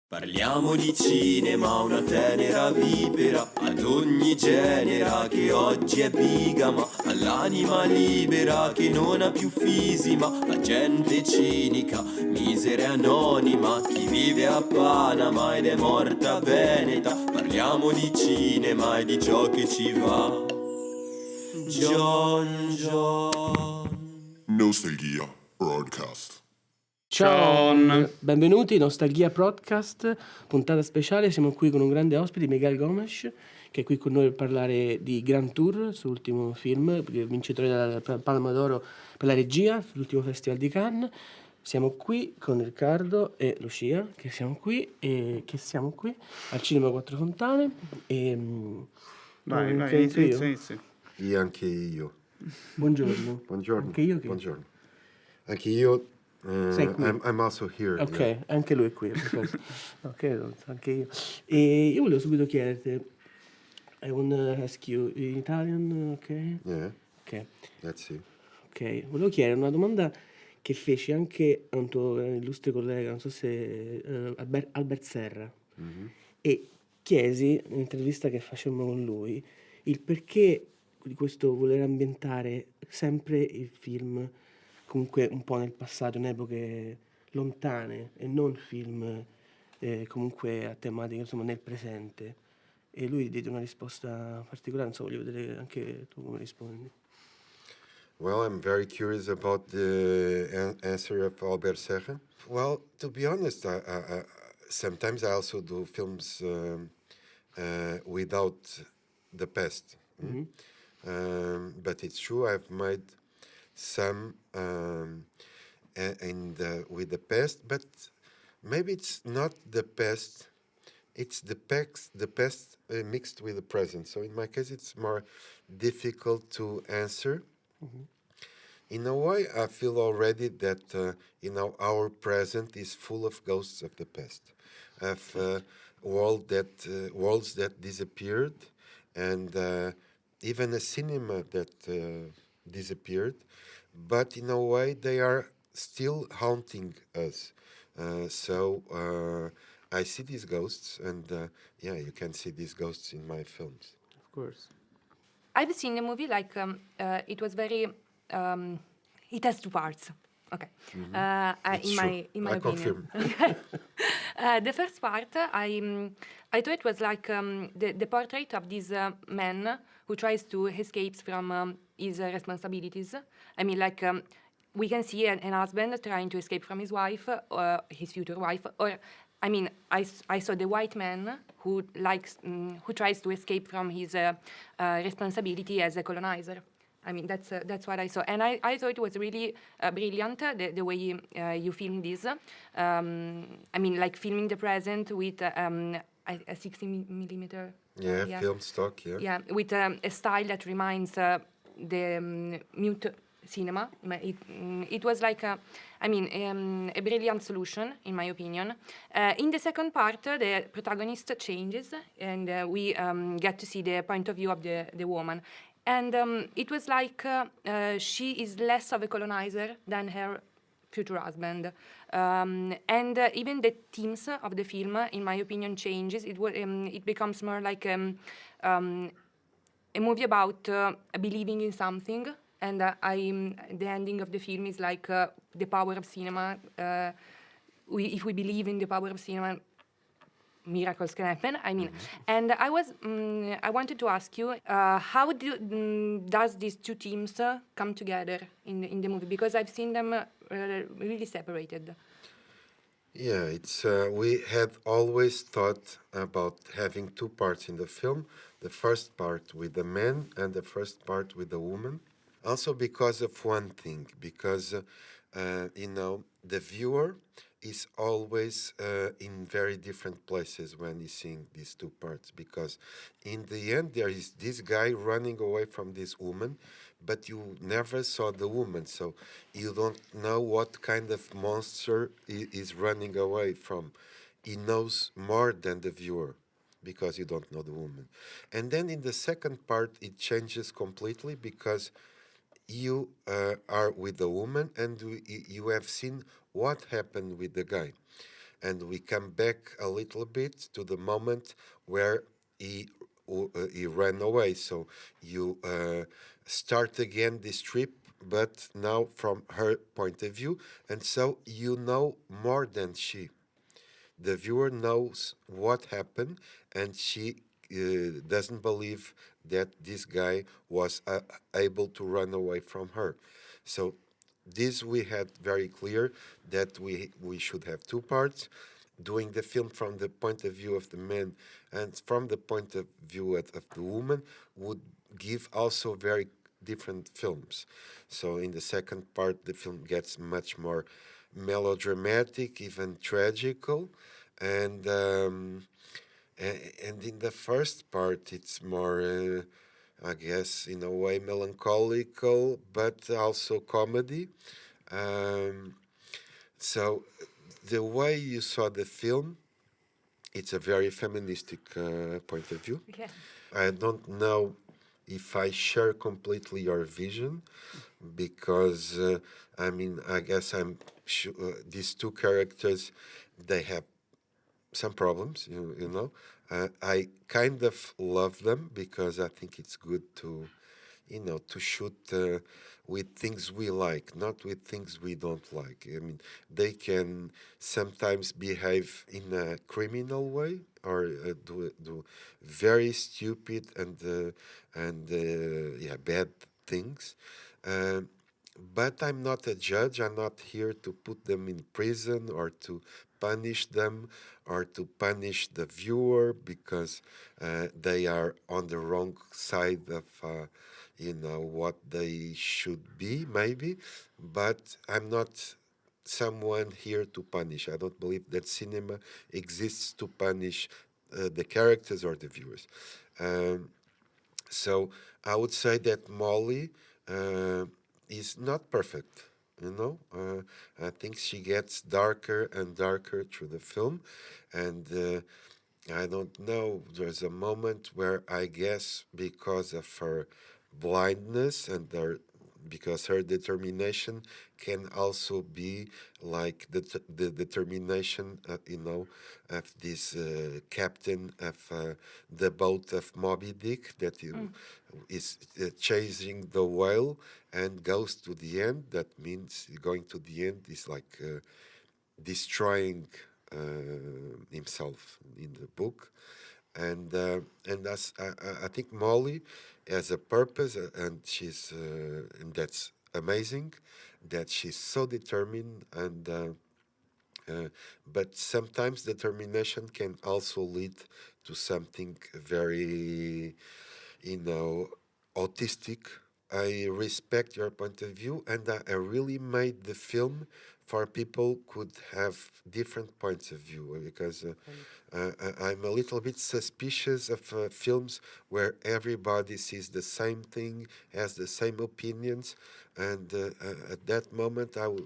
Parliamo di cinema, una tenera vipera, ad ogni genera che oggi è bigama, all'anima libera che non ha più fisima, a gente cinica, misera e anonima, chi vive a Panama ed è morta a Veneta. Parliamo di cinema e di ciò che ci va. John. Nostalgia Broadcast. Ciao, Ciao. benvenuti Nostalgia Podcast, puntata speciale. Siamo qui con un grande ospite, Miguel Gomes, che è qui con noi per parlare di Grand Tour, suo ultimo film, vincitore della Palma d'Oro per la regia, sull'ultimo Festival di Cannes. Siamo qui con Riccardo e Lucia, che siamo qui al Cinema Quattro Fontane. Vai, inizio io? inizio. E anche io. Buongiorno. Buongiorno. Anche io che? Buongiorno. Anche io. Sei qui? I'm also here. Ok, yeah. anche lui è qui. Ok, anche io. E io volevo subito chiederti, I wanna ask you in Italian, ok? Yeah, Ok, let's see. ok. Volevo chiedere una domanda che feci anche a un tuo illustre collega, non so se Albert Serra, e chiesi in un'intervista che facemmo con lui il perché di questo voler ambientare sempre il film comunque un po' nel passato, in epoche lontane e non film comunque a tematiche insomma nel presente. E lui diede una risposta particolare, non so, voglio vedere anche tu come rispondi. Well, I'm very curious about the answer of Albert Serra. Well, to be honest, sometimes I also do films without the past. But it's true, I've made some with the past, but maybe it's not the past. It's the past mixed with the present. So in my case, it's more difficult to answer. In a way, I feel already that our present is full of ghosts of the past, of worlds that disappeared, and even a cinema that disappeared. But in a way, they are still haunting us. So I see these ghosts, and you can see these ghosts in my films. Of course. I've seen the movie it was very. It has two parts. Okay. It's in true. my I opinion. confirm. The first part, I thought it was like the portrait of this man who tries to escape from his responsibilities. I mean, we can see an husband trying to escape from his wife, or his future wife, or I mean, I saw the white man who tries to escape from his responsibility as a colonizer. I mean, that's what I saw, and I thought it was really brilliant the way you filmed this. I mean, like filming the present with a 60 millimeter. Film stock. Yeah. Yeah, with a style that reminds the mute cinema. It was like a brilliant solution, in my opinion. In the second part, the protagonist changes, and we get to see the point of view of the woman. And it was like she is less of a colonizer than her future husband. And even the themes of the film, in my opinion, changes. It becomes more like a movie about believing in something. And the ending of the film is like the power of cinema. If we believe in the power of cinema, miracles can happen. I mean, and I wanted to ask you, how does these two teams come together in the movie? Because I've seen them really separated. Yeah, it's we have always thought about having two parts in the film: the first part with the man and the first part with the woman. Also because of one thing, because the viewer is always in very different places when he's seeing these two parts, because in the end there is this guy running away from this woman, but you never saw the woman, so you don't know what kind of monster he is running away from. He knows more than the viewer, because you don't know the woman. And then in the second part it changes completely, because you are with the woman and you have seen what happened with the guy. and we come back a little bit to the moment where he ran away. So you start again this trip, but now from her point of view, and so you know more than she. The viewer knows what happened, and she doesn't believe that this guy was able to run away from her. So this we had very clear that we should have two parts, doing the film from the point of view of the man and from the point of view of the woman would give also very different films. So in the second part, the film gets much more melodramatic, even tragical, and and in the first part, it's more, I guess, in a way, melancholical, but also comedy. Um, so the way you saw the film, it's a very feministic point of view. Yeah. I don't know if I share completely your vision because I mean I guess these two characters they have some problems, you know. I kind of love them because I think it's good to, you know, to shoot with things we like, not with things we don't like. I mean, they can sometimes behave in a criminal way or do very stupid and yeah, bad things. Um, but I'm not a judge. I'm not here to put them in prison or to punish them or to punish the viewer because they are on the wrong side of, you know, what they should be, maybe. But I'm not someone here to punish. I don't believe that cinema exists to punish the characters or the viewers. Um, so I would say that Molly uh, is not perfect. You know, I think she gets darker and darker through the film, and I don't know. There's a moment where I guess because of her blindness and because her determination can also be like the determination, you know, of this captain of the boat of Moby Dick that is chasing the whale and goes to the end. That means going to the end is like destroying himself in the book, and that's I think Molly has a purpose, and she's and that's amazing, that she's so determined and. But sometimes determination can also lead to something very, you know, autistic. I respect your point of view, and I really made the film for people could have different points of view because I'm a little bit suspicious of films where everybody sees the same thing, has the same opinions, and at that moment I'm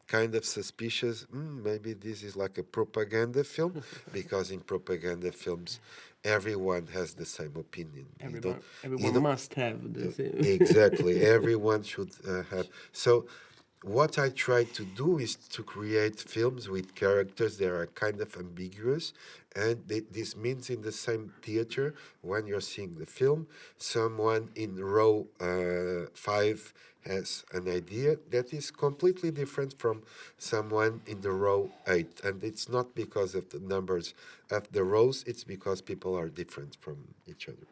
kind of suspicious. Maybe this is like a propaganda film, because in propaganda films, everyone has the same opinion. Everyone must have the same. Exactly. Everyone should have. So, what I try to do is to create films with characters that are kind of ambiguous, and this means in the same theater when you're seeing the film, someone in row 5 has an idea that is completely different from someone in the row 8, and it's not because of the numbers of the rows; it's because people are different from each other.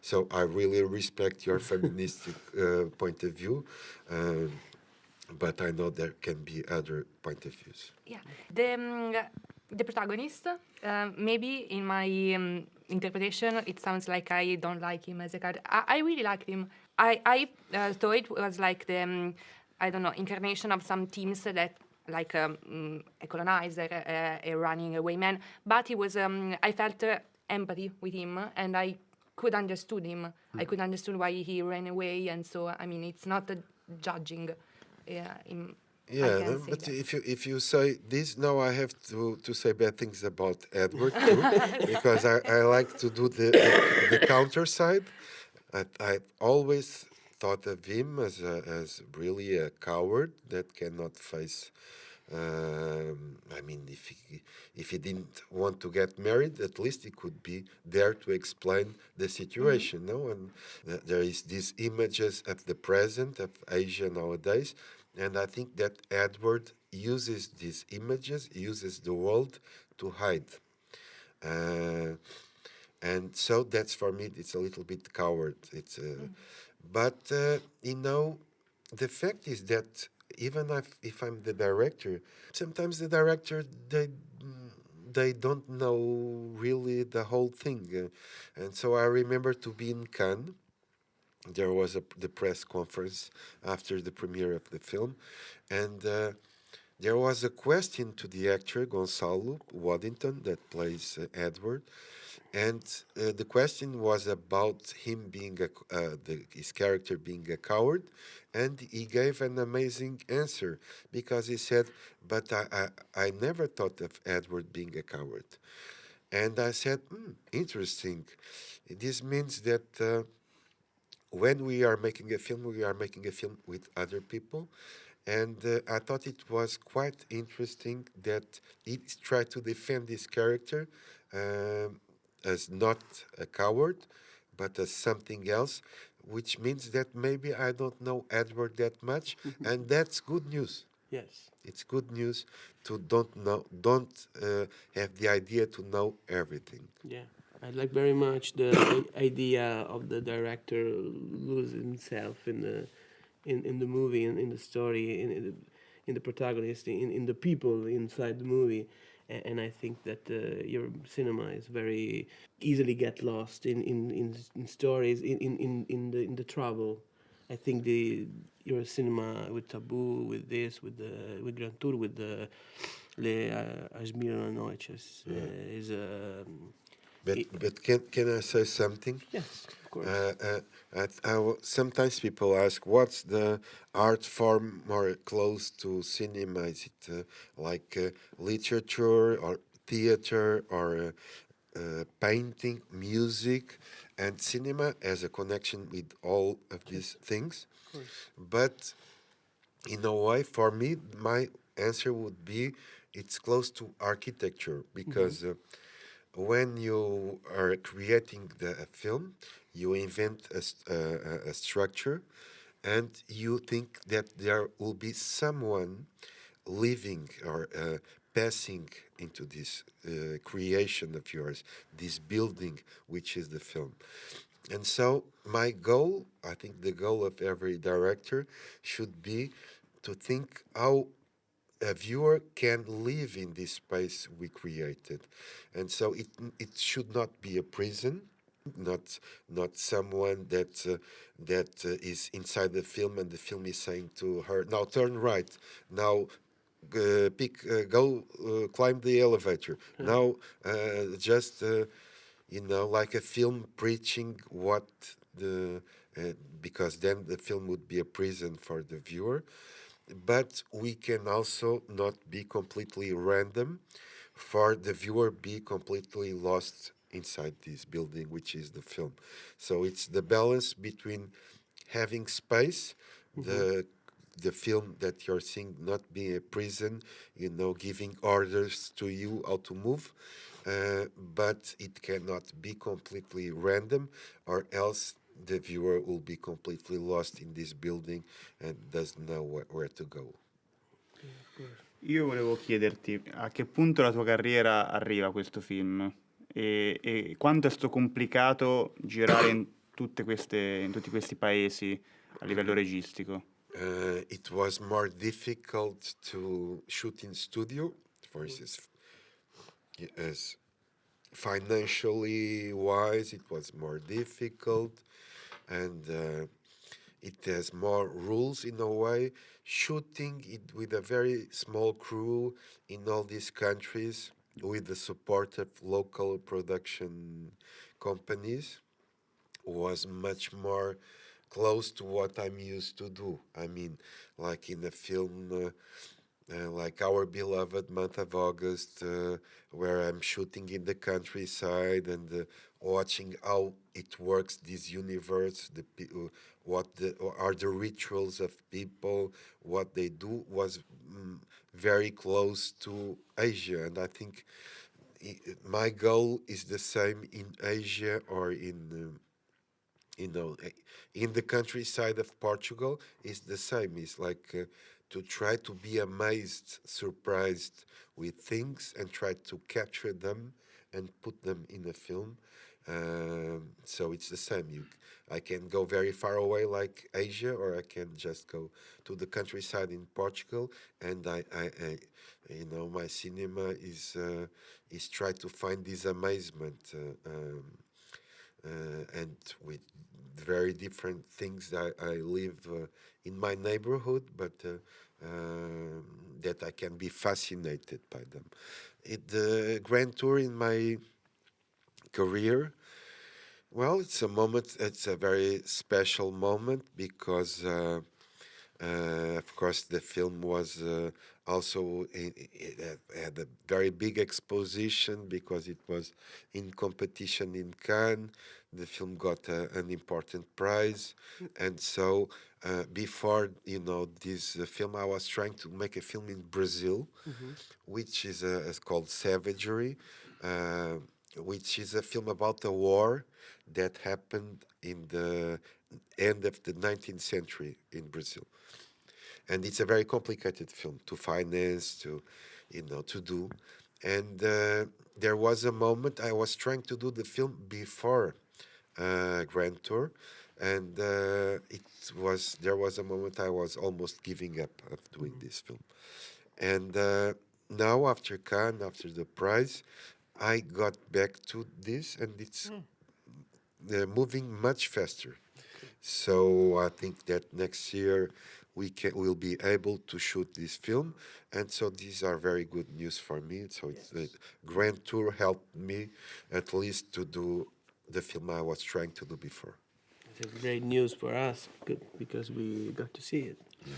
So I really respect your feministic point of view, but I know there can be other point of views. Yeah. The protagonist, maybe in my interpretation, it sounds like I don't like him as a character. I really liked him. I thought it was like the, I don't know, incarnation of some teams that, like a colonizer, a running away man. But he was, I felt empathy with him, and I could understood him. I could understood why he ran away, and so I mean, it's not judging. Him. I Yeah, can say but that. if you say this, now I have to say bad things about Edward too, because I like to do the counter side. I always thought of him as really a coward that cannot face I mean, if he didn't want to get married, at least he could be there to explain the situation. No, and there is these images of the present of Asia nowadays, and I think that Edward uses these images, uses the world to hide. Uh, and so that's for me. It's a little bit coward. But the fact is that even if I'm the director, sometimes the director they don't know really the whole thing, and so I remember to be in Cannes. There was the press conference after the premiere of the film, and there was a question to the actor Gonçalo Waddington that plays Edward, and the question was about him being his character being a coward, and he gave an amazing answer because he said, "But I never thought of Edward being a coward," and I said, "Interesting. This means that." When we are making a film, we are making a film with other people. And I thought it was quite interesting that he tried to defend this character as not a coward, but as something else, which means that maybe I don't know Edward that much, and that's good news. Yes. It's good news to don't have the idea to know everything. Yeah. I like very much the idea of the director lose himself in the movie, in the story, in the protagonist, in the people inside the movie. And I think that your cinema is very easily get lost in stories, in the trouble. I think your cinema with Taboo, with this, with Grand Tour, with the Le Asmir Noiches is But can I say something? yes, of course. Sometimes people ask, what's the art form more close to cinema? Is it like literature or theater or painting, music? And cinema has a connection with all of these things. But in a way, for me, my answer would be it's close to architecture because when you are creating a film, you invent a structure and you think that there will be someone living or passing into this creation of yours, this building, which is the film. And so, my goal, I think the goal of every director should be to think how a viewer can live in this space we created. And so it should not be a prison, not someone that is inside the film and the film is saying to her, now turn right, now go climb the elevator, now just like a film preaching what the because then the film would be a prison for the viewer. But we can also not be completely random for the viewer be completely lost inside this building, which is the film. So it's the balance between having space, the film that you're seeing not being a prison, giving orders to you how to move, but it cannot be completely random, or else the viewer will be completely lost in this building and doesn't know where to go. Io volevo chiederti a che punto la tua carriera arriva questo film e quanto è stato complicato girare in tutti questi paesi a livello registico. It was more difficult to shoot in studio, for instance, as financially wise, it was more difficult, and it has more rules in a way. Shooting it with a very small crew in all these countries with the support of local production companies was much more close to what I'm used to do. I mean, like in a film, like our beloved month of August, where I'm shooting in the countryside and watching how it works, this universe, what are the rituals of people, what they do, was very close to Asia. And I think my goal is the same in Asia or you know, in the countryside of Portugal is the same. It's like to try to be amazed, surprised with things and try to capture them and put them in a film. So it's the same. I can go very far away like Asia, or I can just go to the countryside in Portugal, and my cinema is try to find this amazement. And with very different things. I live in my neighborhood, but that I can be fascinated by them. The grand tour in my career, well, it's a moment. It's a very special moment because. Of course, the film was also it had a very big exposition because it was in competition in Cannes. The film got an important prize, and so before this film, I was trying to make a film in Brazil, which is called Savagery, uh, which is a film about a war that happened in the end of the 19th century in Brazil, and it's a very complicated film to finance, to do. And there was a moment I was trying to do the film before Grand Tour, and there was a moment I was almost giving up of doing this film. And now after Cannes, after the prize, I got back to this, and it's moving much faster. So I think that next year we'll be able to shoot this film, and so these are very good news for me. So it's the Grand Tour helped me at least to do the film I was trying to do before. It's a great news for us, good, because we got to see it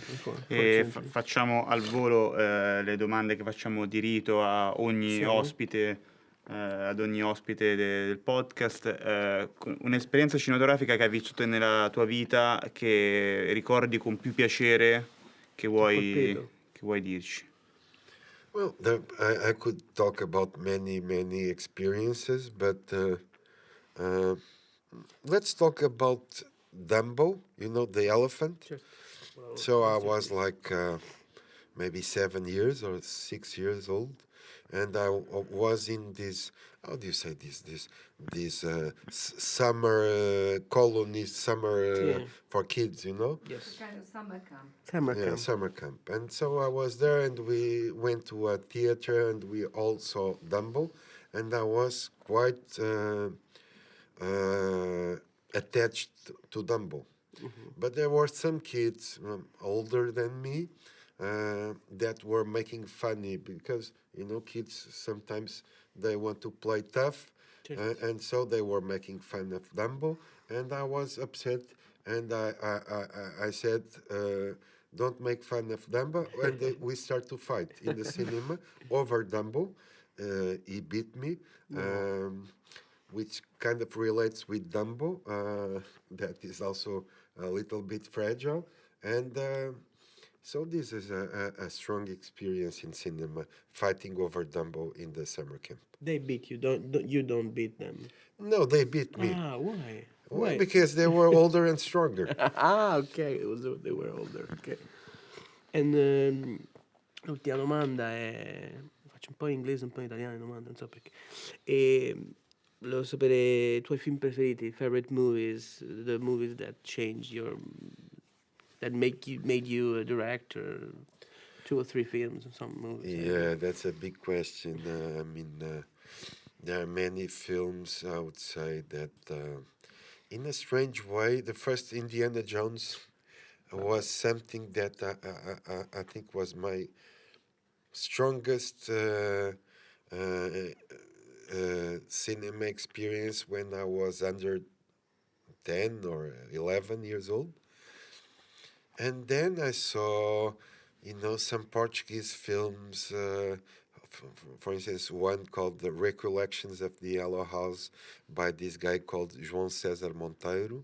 before. E Fortunately. facciamo al volo le domande che facciamo di rito a ogni Sì. ospite, ad ogni ospite del podcast. Un'esperienza cinematografica che hai vissuto nella tua vita che ricordi con più piacere, che colpito. vuoi dirci? Well, I could talk about many experiences, but let's talk about Dumbo. You know, the elephant. Certo. So I was like maybe 7 years or 6 years old, and I was in this. How do you say this summer colony, summer Yeah. for kids? You know. Yes. Kind of summer camp. Summer Yeah, camp. summer camp. And so I was there, and we went to a theater, and we all saw Dumbo, and I was quite attached to Dumbo. But there were some kids older than me that were making funny because kids sometimes they want to play tough, Sure. and so they were making fun of Dumbo, and I was upset, and I said. Don't make fun of Dumbo, and we start to fight in the cinema over Dumbo. He beat me, which kind of relates with Dumbo. That is also a little bit fragile, and so this is a strong experience in cinema, fighting over Dumbo in the summer camp. They beat you. You don't beat them. No, they beat me. Ah, why? Well, Why? because they were older and stronger. Ah, ok, they were older. Ok. And l'ultima domanda è. Faccio un po' in inglese, un po' in italiano, domanda, non so perché. E volevo sapere i tuoi film preferiti, favorite movies, the movies that changed your. That made you a director. 2 or 3 films or some movies. Yeah, that's a big question. I mean, there are many films, I would say, that in a strange way, the first Indiana Jones was something that I think was my strongest cinema experience when I was under 10 or 11 years old. And then I saw You know, some Portuguese films, for instance, one called The Recollections of the Yellow House by this guy called João César Monteiro,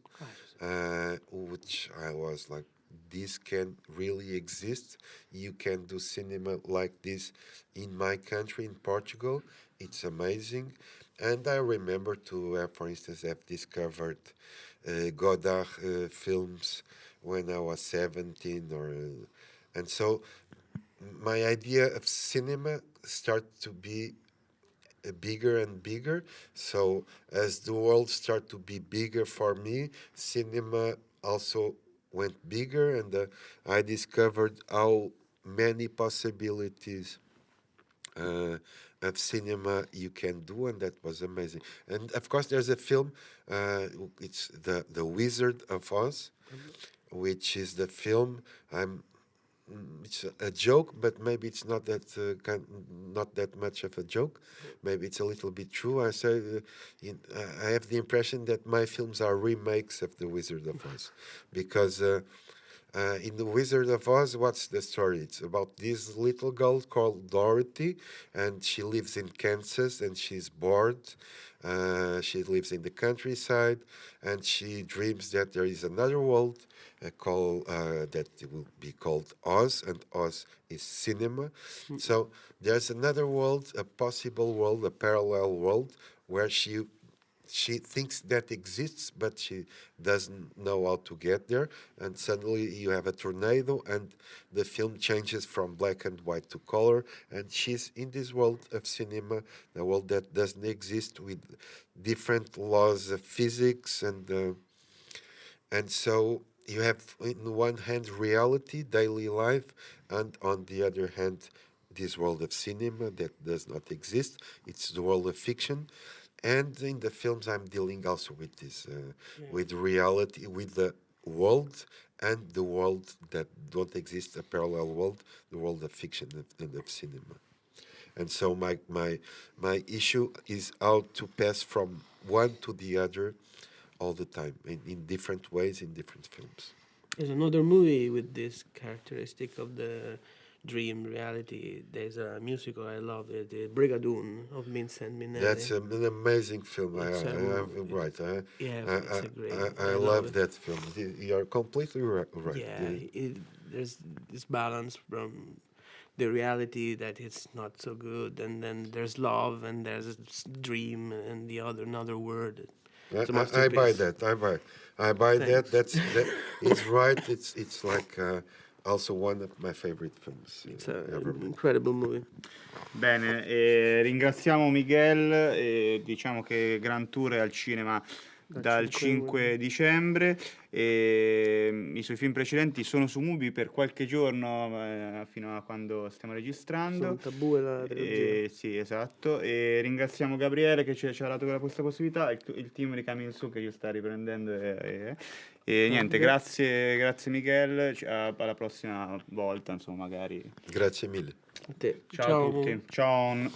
which I was like, this can really exist. You can do cinema like this in my country, in Portugal. It's amazing. And I remember to have, for instance, have discovered Godard films when I was 17 and so my idea of cinema started to be bigger and bigger. So as the world started to be bigger for me, cinema also went bigger, and I discovered how many possibilities uh, of cinema you can do, and that was amazing. And of course, there's a film. It's the Wizard of Oz, which is the film. It's a joke, but maybe it's not that not that much of a joke. Maybe it's a little bit true. I have the impression that my films are remakes of The Wizard of Oz, because in The Wizard of Oz, what's the story? It's about this little girl called Dorothy, and she lives in Kansas, and she's bored. She lives in the countryside, and she dreams that there is another world that will be called Oz, and Oz is cinema. So there's another world, a possible world, a parallel world, where she thinks that exists, but she doesn't know how to get there. And suddenly you have a tornado, and the film changes from black and white to color. And she's in this world of cinema, a world that doesn't exist, with different laws of physics. And so you have, in one hand, reality, daily life, and on the other hand, this world of cinema that does not exist. It's the world of fiction. And in the films, I'm dealing also with this, with reality, with the world and the world that don't exist, a parallel world, the world of fiction and of cinema. And so my issue is how to pass from one to the other all the time, in different ways, in different films. There's another movie with this characteristic of the dream reality. There's a musical I love it, the Brigadoon of Vincent Minnelli. That's an amazing film. It's Right. yeah, it's a great. I love love it. that film. You're completely right. Yeah, there's this balance from the reality that it's not so good, and then there's love, and there's this dream, and another word. It's a I buy masterpiece. that. I buy that. Thanks. That is right. It's like also one of my favorite films It's ever an made. incredible movie. Bene, ringraziamo Miguel e diciamo che Grand Tour è al cinema dal 5 dicembre e i suoi film precedenti sono su Mubi per qualche giorno fino a quando stiamo registrando. Sono Tabù e la trilogia. Sì, esatto. E ringraziamo Gabriele che ci ha dato questa possibilità, il team di Coming Soon che ci sta riprendendo e niente, grazie Miguel, alla prossima volta, insomma, magari. Grazie mille. A te. Ciao a tutti. Ciao.